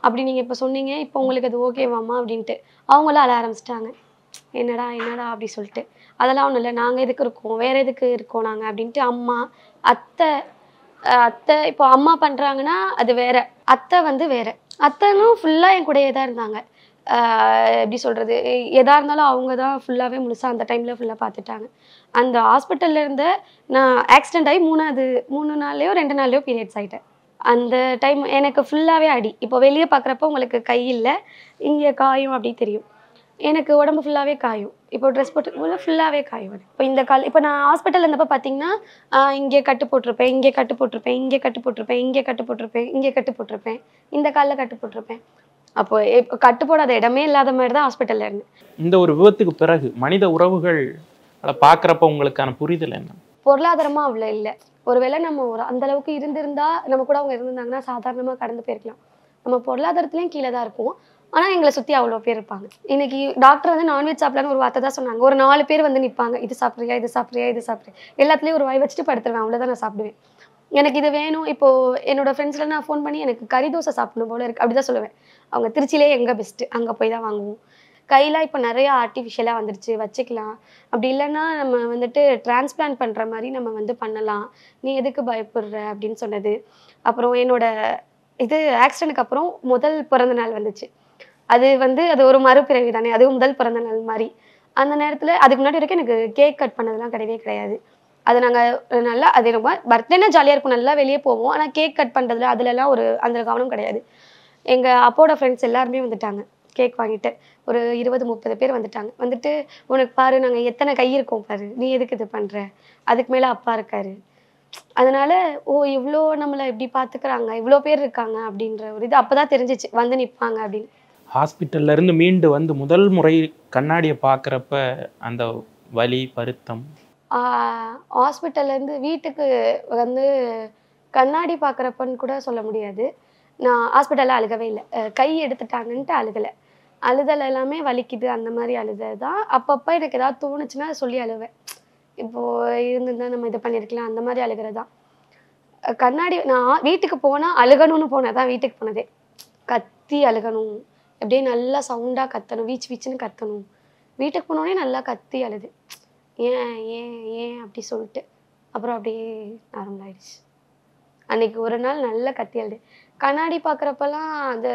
D: அப்படி நீங்கள் இப்போ சொன்னீங்க, இப்போ உங்களுக்கு அது ஓகேவாம்மா அப்படின்ட்டு. அவங்களாம் அழ ஆரம்பிச்சிட்டாங்க, என்னடா அப்படி சொல்லிட்டு. அதெல்லாம் ஒன்றும் இல்லை, நாங்கள் எதுக்கு இருக்கோம், வேறு எதுக்கு இருக்கோம் நாங்கள் அப்படின்ட்டு. அம்மா அத்தை இப்போ அம்மா பண்ணுறாங்கன்னா அது வேற, அத்தை வந்து வேற. அத்தைனும் ஃபுல்லாக என் கூடயே தான் இருந்தாங்க. எப்படி சொல்கிறது, எதாக இருந்தாலும் அவங்க தான் ஃபுல்லாகவே முழுசாக அந்த டைமில் ஃபுல்லாக பார்த்துட்டாங்க. அந்த ஹாஸ்பிட்டலில் இருந்த நான் ஆக்சிடென்ட் ஆகி 3 நாள்லையோ 2 நாள்லையோ பீரியட்ஸ் ஆகிட்டேன். அந்த டைம் எனக்கு ஃபுல்லாகவே அடி. இப்போ வெளியே பார்க்குறப்ப உங்களுக்கு கை இல்லை, இங்கே காயும் அப்படி தெரியும். எனக்கு உடம்பு ஃபுல்லாகவே காயும். இப்போ ட்ரெஸ் போட்டு ஃபுல்லாகவே காயும். இப்போ இந்த இப்போ நான் ஹாஸ்பிட்டல் இருந்தப்போ பார்த்தீங்கன்னா இங்கே கட்டு போட்டிருப்பேன், இங்கே கட்டு போட்டிருப்பேன், இங்கே கட்டு போட்டிருப்பேன், இங்கே கட்டு போட்டிருப்பேன், இங்கே கட்டு போட்டிருப்பேன், இந்த காலில் கட்டு போட்டிருப்பேன். அப்போ கட்டு போடாத இடமே இல்லாத மாதிரி தான் ஹாஸ்பிட்டலில் இருந்தேன்.
E: இந்த ஒரு விபத்துக்கு பிறகு மனித உறவுகள் பார்க்குறப்ப உங்களுக்கான புரிதல் என்ன?
D: பொருளாதாரமாக அவ்வளோ இல்லை. ஒருவேளை நம்ம அந்த அளவுக்கு இருந்திருந்தா நம்ம கூட அவங்க இருந்திருந்தாங்கன்னா சாதாரணமாக கடந்து போயிருக்கலாம். நம்ம பொருளாதாரத்துலேயும் கீழே தான் இருக்கும். ஆனால் எங்களை சுற்றி அவ்வளோ பேர் இருப்பாங்க. இன்னைக்கு டாக்டர் வந்து நான்வெஜ் சாப்பிடலான்னு ஒரு வார்த்தை தான் சொன்னாங்க. ஒரு 4 பேர் வந்து நிற்பாங்க, இது சாப்பிட்றியா, இது சாப்பிட்றியா, இது சாப்பிட்றியா, எல்லாத்துலேயும் ஒரு வாய் வச்சுட்டு படுத்துருவேன். அவ்வளோதான் நான் சாப்பிடுவேன். எனக்கு இது வேணும். இப்போது என்னோட ஃப்ரெண்ட்ஸில் நான் ஃபோன் பண்ணி எனக்கு கறி தோசை சாப்பிடணும் போல இருக்குது அப்படி தான் சொல்லுவேன். அவங்க திருச்சியிலே எங்கே பெஸ்ட்டு, அங்கே போய் தான் வாங்குவோம். கையில் இப்போ நிறையா ஆர்டிஃபிஷியலாக வந்துருச்சு, வச்சுக்கலாம். அப்படி இல்லைன்னா நம்ம வந்துட்டு டிரான்ஸ்பிளான்ட் பண்ணுற மாதிரி நம்ம வந்து பண்ணலாம், நீ எதுக்கு பயப்படுற அப்படின்னு சொன்னது. அப்புறம் என்னோட ஆக்சிடென்ட்டுக்கு அப்புறம் முதல் பிறந்த நாள் வந்துச்சு. அது ஒரு மறுபிறவி தானே, அதுவும் முதல் பிறந்த நாள் மாதிரி. அந்த நேரத்தில் அதுக்கு முன்னாடி வரைக்கும் எனக்கு கேக் கட் பண்ணதெல்லாம் கிடையாது. அது நாங்கள் நல்லா அது ரொம்ப பர்த்டேனா ஜாலியாக இருக்கும், நல்லா வெளியே போவோம். ஆனால் கேக் கட் பண்ணுறதுல அதுலலாம் அந்த கவனம் கிடையாது. எங்கள் அப்போட ஃப்ரெண்ட்ஸ் எல்லாருமே வந்துட்டாங்க கேக் வாங்கிட்டு. ஒரு 20-30 பேர் வந்துட்டு உனக்கு பாரு நாங்கள் எத்தனை கை இருக்கோம் பாரு, நீ எதுக்கு இது பண்ணுற, அதுக்கு மேலே அப்பா இருக்காரு. அதனால இவ்வளோ நம்மளை எப்படி பார்த்துக்கிறாங்க, இவ்வளோ பேர் இருக்காங்க அப்படின்ற ஒரு இது அப்போ தான் தெரிஞ்சிச்சு, வந்து நிற்பாங்க அப்படின்னு.
E: ஹாஸ்பிட்டல்ல இருந்து மீண்டு வந்து முதல் முறை கண்ணாடியை பார்க்குறப்ப அந்த வலி வருத்தம்?
D: ஹாஸ்பிட்டல்லேருந்து வீட்டுக்கு வந்து கண்ணாடி பார்க்குறப்பன்னு கூட சொல்ல முடியாது. நான் ஹாஸ்பிட்டலில் அழுகவே இல்லை. கை எடுத்துட்டாங்கன்ட்டு அழுதல் எல்லாமே வலிக்குது அந்த மாதிரி அழுது தான். அப்பப்போ எனக்கு ஏதாவது தோணுச்சுன்னா சொல்லி அழுவேன். இப்போது இருந்திருந்தால் நம்ம இதை பண்ணியிருக்கலாம் அந்த மாதிரி அழுகிறது தான். கண்ணாடி நான் வீட்டுக்கு போனால் அழுகணும்னு போனேன் தான். வீட்டுக்கு போனதே கத்தி அழுகணும், அப்படியே நல்லா சவுண்டாக கத்தணும், வீச்சுன்னு கத்தணும். வீட்டுக்கு போனோடனே நல்லா கத்தி அழுது, ஏன் ஏன் ஏன் அப்படி சொல்லிட்டு அப்புறம் அப்படியே நார்மல் ஆயிடுச்சு. அன்னைக்கு ஒரு நாள் நல்லா கத்தி அழுது. கண்ணாடி பார்க்குறப்பெல்லாம் அது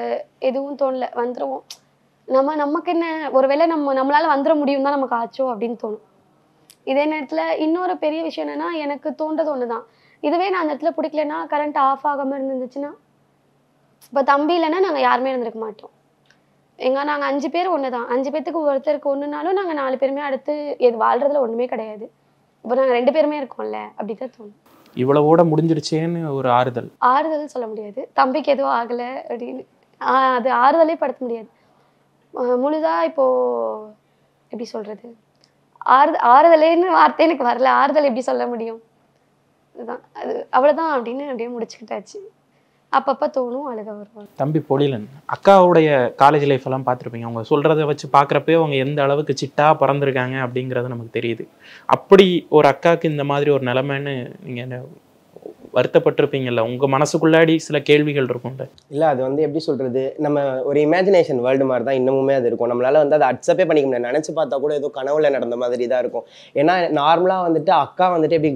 D: எதுவும் தோணல, வந்துடுவோம் நமக்கு என்ன, ஒருவேளை நம்மளால வந்துட முடியும் தான் நமக்கு ஆச்சோ அப்படின்னு தோணும். இதே நேரத்தில் இன்னொரு பெரிய விஷயம் என்னென்னா, எனக்கு தோன்றது ஒன்று தான். இதுவே நான் அந்த இடத்துல பிடிக்கலன்னா கரண்ட் ஆஃப் ஆகாமல் இருந்துச்சுன்னா, இப்போ தம்பி இல்லைன்னா நாங்கள் யாருமே இருந்திருக்க மாட்டோம். நாங்கள் 5 பேர் ஒன்று தான். 5 பேர்த்துக்கு ஒருத்தருக்கு ஒன்றுனாலும் நாங்கள் 4 பேருமே அடுத்து வாழ்றதுல ஒன்றுமே கிடையாது. இப்போ நாங்கள் 2 பேருமே இருக்கோம்ல, அப்படி தான் தோணும்.
E: இவ்வளவோட முடிஞ்சிருச்சேன்னு ஒரு ஆறுதல்
D: சொல்ல முடியாது. தம்பிக்கு எதுவும் ஆகலை அப்படின்னு அது ஆறுதலே படுத்த முடியாது. முழுதாக இப்போது எப்படி சொல்கிறது, ஆறுதலேன்னு வார்த்தை எனக்கு வரல. ஆறுதல் எப்படி சொல்ல முடியும், அதுதான் அது அவ்வளோதான் அப்படின்னு அப்படியே முடிச்சுக்கிட்டாச்சு. அப்பப்போ தோணும், அழுக வருவாங்க.
E: தம்பி பொழிலன் அக்காவுடைய காலேஜ் லைஃப் எல்லாம் பார்த்துருப்பீங்க. அவங்க சொல்கிறத வச்சு பார்க்குறப்பே அவங்க எந்த அளவுக்கு சிட்டா பிறந்திருக்காங்க அப்படிங்கிறது நமக்கு தெரியுது. அப்படி ஒரு அக்காவுக்கு இந்த மாதிரி ஒரு நிலைமைன்னு நீங்கள் வருத்தப்பட்டிருப்பீங்கல்ல, உங்கள் மனசுக்குள்ளாடி சில கேள்விகள் இருக்கும்ல?
F: இல்லை, அது வந்து எப்படி சொல்கிறது, நம்ம ஒரு இமேஜினேஷன் வேர்ல்டு மாதிரி தான் இன்னமுமே அது இருக்கும். நம்மளால் வந்து அதை அக்செப்டே பண்ணிக்க முடியாது. நினச்சி பார்த்தா கூட ஏதோ கனவுல நடந்த மாதிரி தான் இருக்கும். ஏன்னா நார்மலாக வந்துட்டு அக்கா வந்துட்டு எப்படி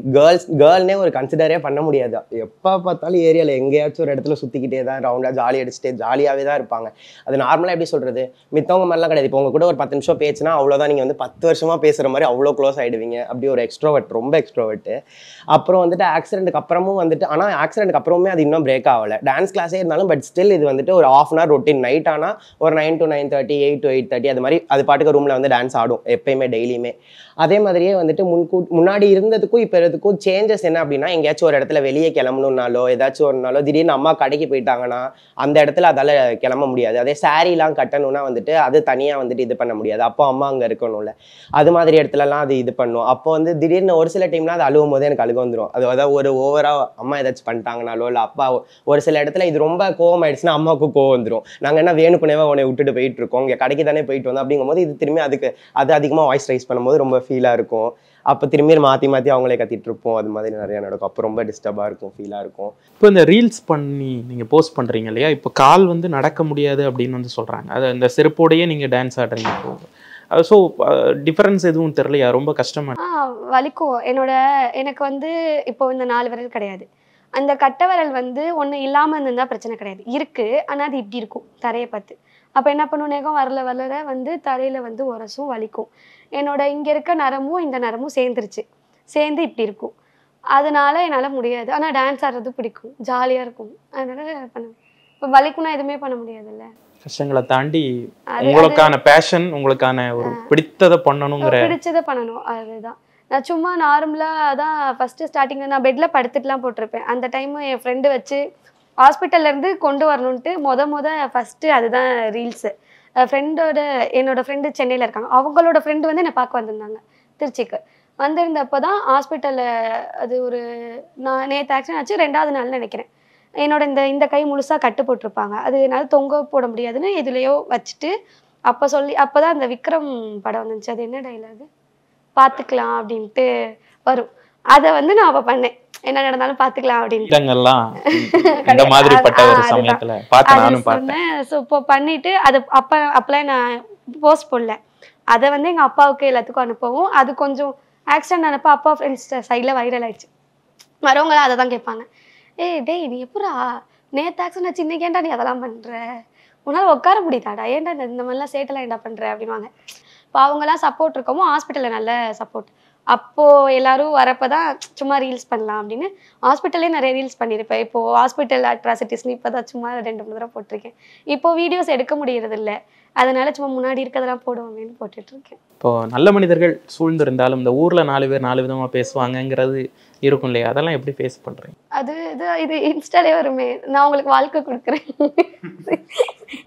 F: கேர்ள்னே ஒரு கன்சிடரே பண்ண முடியாது. எப்போ பார்த்தாலும் ஏரியாவில் எங்கேயாச்சும் ஒரு இடத்துல சுற்றிக்கிட்டே தான் ரவுண்டாக ஜாலி அடிச்சுட்டே ஜாலியாகவே தான் இருப்பாங்க. அது நார்மலாக எப்படி சொல்கிறது, மித்தவங்க மாதிரிலாம் கிடையாது. இப்போ உங்க கூட ஒரு 10 நிமிஷம் பேச்சுனா அவ்வளோதான், நீங்கள் வந்து 10 வருஷமாக பேசுகிற மாதிரி அவ்வளோ க்ளோஸ் ஆகிடுவீங்க. அப்படி ஒரு எக்ஸ்ட்ரோவர்ட், ரொம்ப எக்ஸ்ட்ரோவர்ட்டு. அப்புறம் வந்துட்டு ஆக்சிடென்ட்டுக்கு அப்புறமும் வந்துட்டு, ஆனால் ஆக்சிடென்ட்க்கு அப்புறமே அது இன்னும் பிரேக் ஆகலை. டான்ஸ் கிளாஸே இருந்தாலும் பட் ஸ்டில் இது வந்துட்டு ஒரு 1/2 hour ரொட்டீன். நைட் ஆனால் ஒரு 9 to 9:30, 8 to 8:30 அது மாதிரி அது பாட்டுக்கு ரூமில் வந்து டான்ஸ் ஆடும் எப்பயுமே, டெய்லியுமே. அதே மாதிரியே வந்துட்டு முன்னாடி இருந்ததுக்கும் இப்போ இருந்ததுக்கும் சேஞ்சஸ் என்ன அப்படின்னா, எங்கேயாச்சும் ஒரு இடத்துல வெளியே கிளம்பணுன்னாலோ ஏதாச்சும் ஒரு நாளோ திடீர்னு அம்மா கடைக்கு போயிட்டாங்கன்னா அந்த இடத்துல அதால் கிளம்ப முடியாது. அதே சாரீலாம் கட்டணும்னா வந்துட்டு அது தனியாக வந்துட்டு இது பண்ண முடியாது. அப்போ அம்மா அங்கே இருக்கணும்ல, அது மாதிரி இடத்துலலாம் அது இது பண்ணும். அப்போ வந்து திடீர்னு ஒரு சில டைம்லாம் அது அழுவும் போது எனக்கு அழுக வந்துடும். அதாவது ஒரு ஓவராக அம்மா ஏதாச்சும் பண்ணிட்டாங்கனாலோ இல்லை அப்பா ஒரு சில இடத்துல இது ரொம்ப கோவம் ஆயிடுச்சுன்னா அம்மாவுக்கு கோவம் வந்துடும். நாங்கள் என்ன வேணுக்குனேவா உன்னை விட்டுட்டு போயிட்டு இருக்கோம், இங்கே கடைக்கு தானே போயிட்டு வந்தோம் அப்படிங்கும்போது இது திரும்பி அது அதிகமாக வாய்ஸ் ரைஸ் பண்ணும்போது ரொம்ப ஃபீலாக இருக்கும். அப்போ திரும்பி மாற்றி அவங்களே கத்திட்டு இருப்போம். அது மாதிரி நிறையா நடக்கும். அப்போ ரொம்ப டிஸ்டர்பாக இருக்கும், ஃபீலாக இருக்கும்.
E: இப்போ இந்த ரீல்ஸ் பண்ணி நீங்கள் போஸ்ட் பண்ணுறீங்க இல்லையா, இப்போ கால் வந்து நடக்க முடியாது அப்படின்னு வந்து சொல்கிறாங்க. அது இந்த செருப்போடையே நீங்கள் டான்ஸ் ஆடுறீங்க. ஸோ டிஃபரன்ஸ் எதுவும் தெரியலையா? ரொம்ப கஷ்டமாக
D: வலிக்கும். எனக்கு வந்து இப்போ இந்த 4 விரல் கிடையாது. அந்த கட்டை விரல் வந்து ஒன்று இல்லாமல் இருந்தால் பிரச்சனை கிடையாது, இருக்குது. ஆனால் அது இப்படி இருக்கும் தரையை பார்த்து. அப்போ என்ன பண்ணும், நகம் வரல வரல வந்து தலையில் வந்து உரசும், வலிக்கும். என்னோட இங்கே இருக்க நரமும் இந்த நரமும் சேர்ந்து இப்படி இருக்கும். அதனால என்னால் முடியாது. ஆனால் டான்ஸ் ஆடுறது பிடிக்கும், ஜாலியாக இருக்கும். அதனால பண்ணுவேன். இப்போ வலிக்கும்னா எதுவுமே பண்ண முடியாதுல்ல.
E: கஷ்டங்களை தாண்டி உங்களுக்கான பேஷன், உங்களுக்கான ஒரு பிடித்ததை பண்ணணும்.
D: அதுதான். நான் சும்மா நார்மலாக தான் ஃபஸ்ட்டு ஸ்டார்டிங்கில் நான் பெட்டில் படுத்துட்டுலாம் போட்டிருப்பேன். அந்த டைம் என் ஃப்ரெண்டு வச்சு ஹாஸ்பிட்டல்லேருந்து கொண்டு வரணுன்ட்டு ஃபஸ்ட்டு அதுதான் ரீல்ஸு. என்னோட ஃப்ரெண்டு சென்னையில் இருக்காங்க. அவங்களோட ஃப்ரெண்டு வந்து என்னை பார்க்க வந்திருந்தாங்க திருச்சிக்கு. வந்திருந்தப்போ தான் ஹாஸ்பிட்டலில் அது ஒரு நான் நேற்று ஆக்சிடென்ட் ஆச்சு, 2வது நாள் நினைக்கிறேன். என்னோட இந்த கை முழுசாக கட்டு போட்டிருப்பாங்க. அது என்னால் தொங்க போட முடியாதுன்னு எதுலேயோ வச்சுட்டு அப்போ தான் அந்த விக்ரம் படம் வந்துச்சு. அது என்ன டைலாகு, பார்த்துக்கலாம் அப்படின்ட்டு வரும். அதை வந்து நான் அப்போ பண்ணேன், என்ன நடந்தாலும் பார்த்துக்கலாம் அப்படின்ட்டு சொன்னேன். ஸோ இப்போ பண்ணிட்டு அது அப்போலாம் நான் போஸ்ட் போடல. அதை வந்து எங்கள் அப்பாவுக்கு எல்லாத்துக்கும் அனுப்பவும் அது கொஞ்சம் ஆக்சிடென்ட் ஆனப்போ அப்பா ஃப்ரெண்ட்ஸ் சைடில் வைரல் ஆயிடுச்சு. வரவங்களாம் அதை தான் கேட்பாங்க, ஏய் டேய் நீ எப்படா நேற்று ஆக்சிடென்ட் ஆச்சு, இன்னைக்கு ஏன்டா நீ அதெல்லாம் பண்ணுற, உன்னால் உட்கார முடியுதாடா, ஏன்டா இந்த மாதிரிலாம் சேட்டெல்லாம் ஏன்டா பண்ணுற அப்படின்வாங்க. இப்போ அவங்களாம் சப்போர்ட் இருக்கவும் ஹாஸ்பிட்டலில் நல்ல சப்போர்ட். அப்போது எல்லோரும் வரப்போ தான் சும்மா ரீல்ஸ் பண்ணலாம் அப்படின்னு ஹாஸ்பிட்டல்லே நிறைய ரீல்ஸ் பண்ணியிருப்பேன். இப்போது ஹாஸ்பிட்டல் அட்ராசிட்டிஸ்னு இப்போ தான் சும்மா 2-3 தடவை போட்டிருக்கேன். இப்போது வீடியோஸ் எடுக்க முடியறதில்ல, அதனால சும்மா முன்னாடி இருக்கதெல்லாம் போடுவோமேன்னு போட்டுட்ருக்கேன்.
E: இப்போது நல்ல மனிதர்கள் சூழ்ந்திருந்தாலும் இந்த ஊரில் 4 பேர் 4 விதமாக பேசுவாங்கங்கிறது இருக்கும் இல்லையா, அதெல்லாம் எப்படி ஃபேஸ் பண்ணுறீங்க?
D: இது இன்ஸ்டாலே வருமே, நான் உங்களுக்கு வாழ்க்கை கொடுக்குறேன்,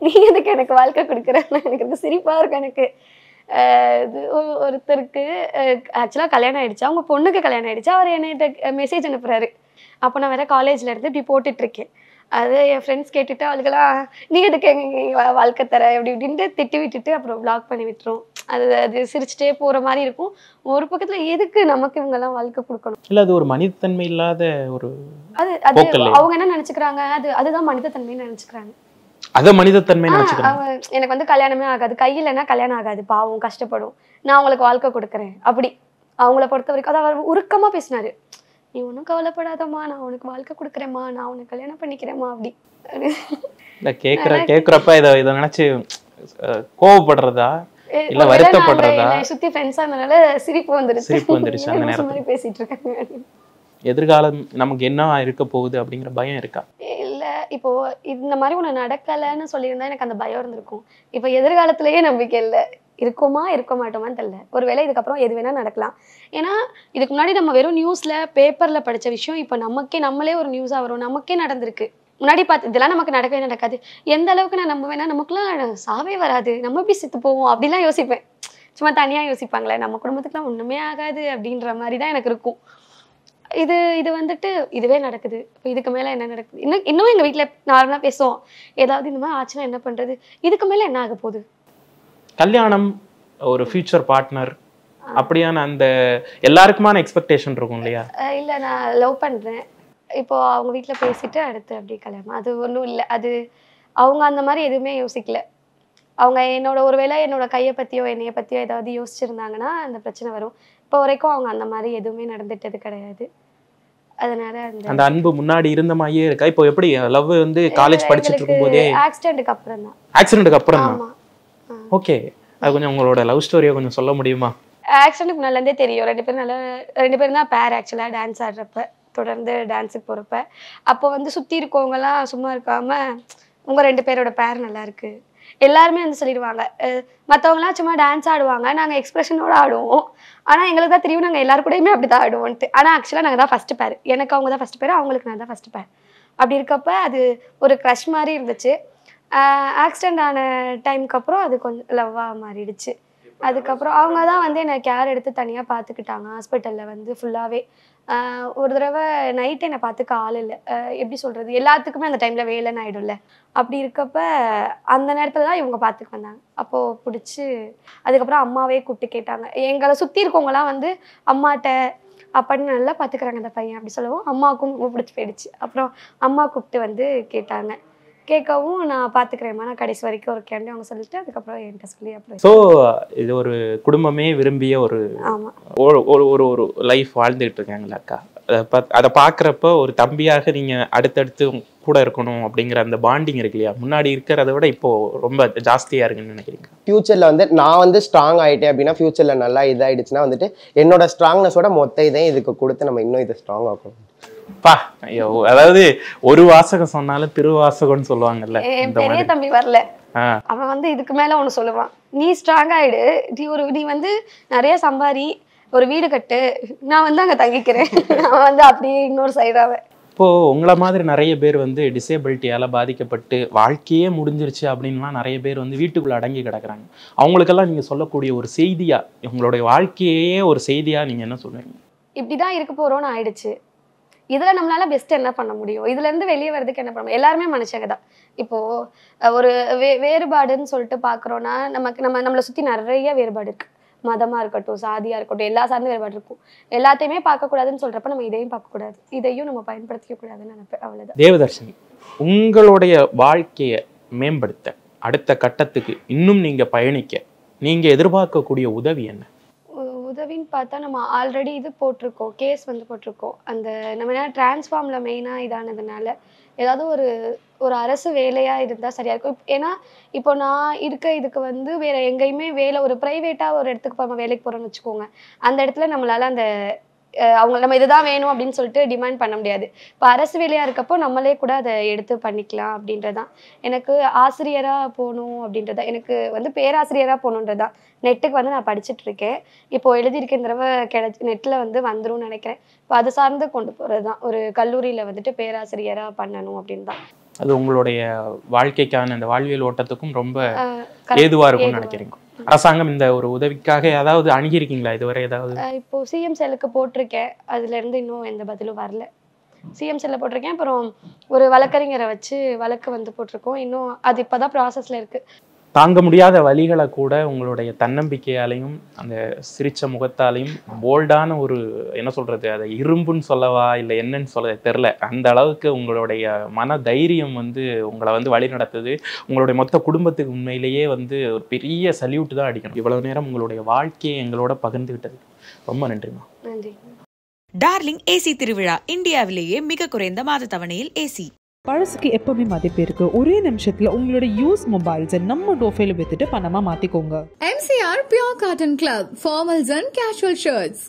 D: நீ எதுக்கு எனக்கு வாழ்க்கை கொடுக்குறேன்னு எனக்கு சிரிப்பாக இருக்கும். எனக்கு இது ஒருத்தருக்கு ஆக்சுவலாக கல்யாணம் ஆகிடுச்சு, அவங்க பொண்ணுக்கு கல்யாணம் ஆகிடுச்சு. அவர் என்கிட்ட மெசேஜ் அனுப்புகிறாரு. அப்போ நான் வேறு காலேஜில் இருந்து இப்படி போட்டுட்ருக்கேன். அது என் ஃப்ரெண்ட்ஸ் கேட்டுட்டு அவளுக்கெல்லாம் நீ எதுக்கு எங்கள் வாழ்க்கை தர அப்படி இப்படின்ட்டு திட்டி விட்டுட்டு அப்புறம் பிளாக் பண்ணி விட்டுரும். அது சிரிச்சுட்டே போகிற மாதிரி இருக்கும். ஒரு பக்கத்தில் எதுக்கு நமக்கு இவங்கெல்லாம் வாழ்க்கை கொடுக்கணும்?
E: இல்லை, அது ஒரு மனிதத்தன்மை இல்லாத ஒரு
D: அது அவங்க என்ன நினச்சிக்கிறாங்க, அதுதான் மனிதத்தன்மைன்னு நினச்சிக்கிறாங்க.
E: அதை மனிதத்தன்மை நினைச்சுக்கிறாங்க.
D: எனக்கு வந்து கல்யாணமே ஆகாது, கையிலன்னா கல்யாணம் ஆகாது, பாவம் கஷ்டப்படும், நான் அவங்களுக்கு வாழ்க்கை கொடுக்குறேன் அப்படி. அவங்கள பொறுத்த வரைக்கும் அதை அவர் உருக்கமாக பேசினாரு. நீ ஒன்றும் கவலைப்படாதம்மா, நான் உனக்கு வாழ்க்கை கொடுக்குறேம்மா, நான் உனக்கு கல்யாணம் பண்ணிக்கிறேம்மா அப்படி.
E: இல்லை கேட்குறப்ப இதை நினைச்சு கோவப்படுறதா இல்லை வருத்தப்படுறதா?
D: சுற்றி ஃப்ரெண்ட்ஸாக இருந்தனால சிரிப்பு வந்துருச்சு. அந்த நேரத்தில் பேசிட்டு இருக்காங்க.
E: எதிர்காலம் நமக்கு என்ன இருக்க போகுது அப்படிங்கிற பயம் இருக்கா?
D: இல்லை, இப்போ இந்த மாதிரி ஒன்று நடக்கலைன்னு சொல்லியிருந்தா எனக்கு அந்த பயம் இருந்திருக்கும். இப்போ எதிர்காலத்திலேயே நம்பிக்கை இல்லை, இருக்குமா இருக்க மாட்டோமான்னு தெரியல. ஒருவேளை இதுக்கப்புறம் எது வேணால் நடக்கலாம். ஏன்னா இதுக்கு முன்னாடி நம்ம வெறும் நியூஸில் பேப்பரில் படித்த விஷயம் இப்போ நம்மளே ஒரு நியூஸாக வரும், நமக்கே நடந்திருக்கு. முன்னாடி பார்த்து இதெல்லாம் நமக்கு நடக்கவே நடக்காது, எந்த அளவுக்கு நான் நம்புவேன்னா நமக்குலாம் சாவே வராது, நம்ம எப்படி செத்து போவோம் அப்படிலாம் யோசிப்பேன். சும்மா தனியாக யோசிப்பாங்களே, நம்ம குடும்பத்துக்குலாம் ஒன்றுமே ஆகாது அப்படின்ற மாதிரி தான் எனக்கு இருக்கும். இது வந்துட்டு இதுவே நடக்குது, இப்போ இதுக்கு மேலே என்ன நடக்குது? இன்னும் எங்கள் வீட்டில் நார்மலாக பேசுவோம், ஏதாவது இந்த மாதிரி ஆச்சுன்னா என்ன பண்ணுறது, இதுக்கு மேலே என்ன ஆக போகுது?
E: கல்யாணம், ஒரு ஃபியூச்சர் பார்ட்னர், அப்படியான அந்த எல்லாருக்குமான எக்ஸ்பெக்டேஷன் இருக்கும் இல்லையா?
D: இல்லை, நான் லவ் பண்ணுறேன், இப்போது அவங்க வீட்டில் பேசிட்டு அடுத்து அப்படியே கல்யாணம், அது ஒன்றும் இல்லை. அது அவங்க அந்த மாதிரி எதுவுமே யோசிக்கல. அவங்க ஒருவேளை என்னோட கையை பற்றியோ என்னையை பற்றியோ ஏதாவது யோசிச்சுருந்தாங்கன்னா அந்த பிரச்சனை வரும். இப்போ வரைக்கும் அவங்க அந்த மாதிரி எதுவுமே நடந்துட்டது கிடையாது. அதனால
E: அந்த அன்பு முன்னாடி இருந்த மாதிரியே இருக்கா? இப்போ எப்படி லவ் வந்து காலேஜ் படிச்சுட்டு இருக்கும்போதே?
D: ஆக்சிடென்ட்க்கு அப்புறம் தான்.
E: ஆக்சிடென்ட்க்கு அப்புறம் தான்? ஓகே, அது கொஞ்சம் உங்களோட லவ் ஸ்டோரியை கொஞ்சம் சொல்ல முடியுமா?
D: ஆக்சிடென்ட்க்கு முன்னாலேருந்தே தெரியும். 2 பேரும் தான் பேர். ஆக்சுவலாக டான்ஸ் ஆடுறப்ப, தொடர்ந்து டான்ஸுக்கு போகிறப்ப, அப்போ வந்து சுற்றி இருக்கவங்கலாம் சும்மா இருக்காமல் உங்கள் 2 பேரோட பேர் நல்லா இருக்குது எல்லாருமே வந்து சொல்லிடுவாங்க. மற்றவங்களாம் சும்மா டான்ஸ் ஆடுவாங்க, நாங்கள் எக்ஸ்பிரஷனோடு ஆடுவோம். ஆனால் எங்களுக்கு தான் தெரியும் நாங்கள் எல்லாரு கூடயுமே அப்படி தான் ஆடுவோன்ட்டு. ஆனால் ஆக்சுவலாக நாங்கள் தான் ஃபஸ்ட்டு பேர், எனக்கு அவங்க தான் ஃபஸ்ட்டு பேர், அவங்களுக்கு நான் தான் ஃபஸ்ட்டு பேர். அப்படி இருக்கப்போ அது ஒரு க்ரஷ் மாதிரி இருந்துச்சு. ஆக்சிடெண்ட் ஆன டைமுக்கு அப்புறம் அது கொஞ்சம் லவ்வாக மாறிடுச்சு. அதுக்கப்புறம் அவங்க தான் வந்து என்னை கேர் எடுத்து தனியாக பார்த்துக்கிட்டாங்க. ஹாஸ்பிட்டலில் வந்து ஃபுல்லாகவே ஒரு தடவை நைட்டு என்னை பார்த்துக்க ஆள் இல்லை. எப்படி சொல்கிறது, எல்லாத்துக்குமே அந்த டைமில் வேலைன்னு ஆகிடும்ல. அப்படி இருக்கப்ப அந்த நேரத்தில் தான் இவங்க பார்த்துக்க வந்தாங்க. அப்போது பிடிச்சி அதுக்கப்புறம் அம்மாவே கூப்பிட்டு கேட்டாங்க. எங்களை சுற்றி இருக்கவங்களாம் வந்து அம்மாட்ட அப்பான்னு நல்லா பார்த்துக்குறாங்க அந்த பையன் அப்படி சொல்லவும் அம்மாவுக்கும் ரொம்ப பிடிச்சி போயிடுச்சு. அப்புறம் அம்மா கூப்பிட்டு வந்து கேட்டாங்க. கேட்கவும் நான் பார்த்துக்கிறேம்மா, நான் கடைசி வரைக்கும் ஒரு கேண்டு அவங்க சொல்லிட்டு அதுக்கப்புறம் என்கிட்ட சொல்லி அப்புறம்.
E: ஸோ இது ஒரு குடும்பமே விரும்பிய ஒரு ஒரு லைஃப் வாழ்ந்துகிட்டு இருக்காங்களா அக்கா? அதை பார்க்குறப்ப ஒரு தம்பியாக நீங்கள் அடுத்தடுத்து கூட இருக்கணும் அப்படிங்கிற அந்த பாண்டிங் இருக்கு இல்லையா, முன்னாடி இருக்கிறத விட இப்போ ரொம்ப ஜாஸ்தியா இருக்குன்னு நினைக்கிறீங்க?
F: ஃபியூச்சரில் வந்து நான் வந்து ஸ்ட்ராங் ஆகிட்டேன் அப்படின்னா, ஃபியூச்சரில் நல்லா இதாகிடுச்சுன்னா வந்துட்டு என்னோட ஸ்ட்ராங்னஸோட மொத்த இதையும் இதுக்கு கொடுத்து நம்ம இன்னும் இதை ஸ்ட்ராங் ஆகணும்.
E: பா ஐயோ, அதாவது ஒரு வாசகம் சொன்னாலும் திருவாசகம்னு சொல்லுவாங்கல்ல.
D: என் பெரிய தம்பி வரல, அவன் வந்து இதுக்கு மேல ஒண்ணு சொல்லுவான், நீ ஸ்ட்ராங் ஆயிடு, நீ வந்து நிறைய சம்பாரி, ஒரு வீடு கட்டு, நான் வந்து அங்க தங்கிக்கிறேன். அவன் வந்து அப்படியே இன்னொரு சைடாவே.
E: இப்போ உங்களை மாதிரி நிறைய பேர் வந்து டிசேபிலிட்டியால பாதிக்கப்பட்டு வாழ்க்கையே முடிஞ்சிருச்சு அப்படின்லாம் நிறைய பேர் வந்து வீட்டுக்குள்ள அடங்கி கிடக்குறாங்க. அவங்களுக்கெல்லாம் நீங்க சொல்லக்கூடிய ஒரு செய்தியா, உங்களுடைய வாழ்க்கையே ஒரு செய்தியா நீங்க என்ன சொல்லுவீங்க?
D: இப்படிதான் இருக்க போறோம்னு ஆயிடுச்சு, இதுல நம்மளால பெஸ்ட் என்ன பண்ண முடியும், இதுல இருந்து வெளியே வர்றதுக்கு என்ன பண்ண முடியும்? எல்லாருமே மனுஷங்க தான். இப்போ ஒரு வேறுபாடுன்னு சொல்லிட்டு பாக்குறோம்னா, நம்மளை சுத்தி நிறைய வேறுபாடு இருக்கு. மதமா இருக்கட்டும், சாதியா இருக்கட்டும், எல்லா சார்ந்த வேறுபாடு இருக்கும். எல்லாத்தையுமே பார்க்கக்கூடாதுன்னு சொல்றப்ப நம்ம இதையும் பார்க்கக்கூடாது, இதையும் நம்ம பயன்படுத்திக்க கூடாதுன்னு நினைப்பேன். அவ்வளவுதான்.
E: தேவதர்ஷினி, உங்களுடைய வாழ்க்கையை மேம்படுத்த அடுத்த கட்டத்துக்கு இன்னும் நீங்க பயணிக்க நீங்க எதிர்பார்க்கக்கூடிய உதவி என்ன?
D: உதவின்னு பார்த்தா, நம்ம ஆல்ரெடி இது போட்டிருக்கோம், கேஸ் வந்து போட்டிருக்கோம். அந்த நம்ம என்ன டிரான்ஸ்ஃபார்ம்ல மெயினாக இதானதுனால ஏதாவது ஒரு அரசு வேலையா இருந்தால் சரியா இருக்கும். ஏன்னா இப்போ நான் இதுக்கு வந்து வேற எங்கேயுமே வேலை, ஒரு ப்ரைவேட்டாக ஒரு இடத்துக்கு நம்ம வேலைக்கு போகிறோம்னு வச்சுக்கோங்க, அந்த இடத்துல நம்மளால அந்த அவங்க நம்ம இதுதான் வேணும் அப்படின்னு சொல்லிட்டு டிமாண்ட் பண்ண முடியாது. இப்போ அரசு வேலையாக இருக்கப்போ நம்மளே கூட அதை எடுத்து பண்ணிக்கலாம் அப்படின்றதான். எனக்கு ஆசிரியராக போகணும் அப்படின்றதான், எனக்கு வந்து பேராசிரியராக போகணுன்றதான். நெட்டுக்கு வந்து நான் படிச்சுட்டு இருக்கேன், இப்போ எழுதியிருக்கேன், தடவை நெட்டில் வந்து வந்துடும் நினைக்கிறேன். இப்போ அது சார்ந்து கொண்டு போகிறது தான், ஒரு கல்லூரியில் வந்துட்டு பேராசிரியராக பண்ணணும் அப்படின்னு தான்.
E: அது உங்களுடைய வாழ்க்கைக்கான அந்த வாழ்வியல் ஓட்டத்துக்கும் ரொம்ப ஏதுவா இருக்கும்னு நினைக்கிறீங்க? அரசாங்கம் இந்த ஒரு உதவிக்காக ஏதாவது அணுகிருக்கீங்களா இதுவரை? ஏதாவது
D: இப்போ சிஎம் செல்லுக்கு போட்டிருக்கேன், அதுல இருந்து இன்னும் எந்த பதிலும் வரல. சிஎம் செல்ல போட்டிருக்கேன், அப்புறம் ஒரு வழக்கறிஞரை வச்சு வழக்கு வந்து போட்டிருக்கோம், இன்னும் அது இப்போதான் ப்ராசஸ்ல இருக்கு.
E: தாங்க முடியாத வலிகளை கூட உங்களுடைய தன்னம்பிக்கையாலையும் அந்த சிரிச்ச முகத்தாலையும் போல்டான ஒரு என்ன சொல்றது, அதை இரும்புன்னு சொல்லவா இல்லை என்னன்னு சொல்ல தெரில, அந்த அளவுக்கு உங்களுடைய மன தைரியம் வந்து உங்களை வந்து வழி நடத்துது. உங்களுடைய மொத்த குடும்பத்துக்கு உண்மையிலேயே வந்து ஒரு பெரிய சல்யூட் தான் அடிக்கணும். இவ்வளவு நேரம் உங்களுடைய வாழ்க்கையை எங்களோட பகிர்ந்துகிட்டது ரொம்ப நன்றிமா.
D: நன்றி.
A: டார்லிங் ஏசி திருவிழா, இந்தியாவிலேயே மிக குறைந்த மாத தவணையில் ஏசி.
B: பழசுக்கு எப்பவுமே மதிப்பு இருக்கு. ஒரே நிமிஷத்துல உங்களோட யூஸ் மொபைல்ஸை நம்ம டோஃபைல வித்துட்டு பணமா மாத்திக்கோங்க.
C: MCR Pure Cotton Club, formals and casual shirts.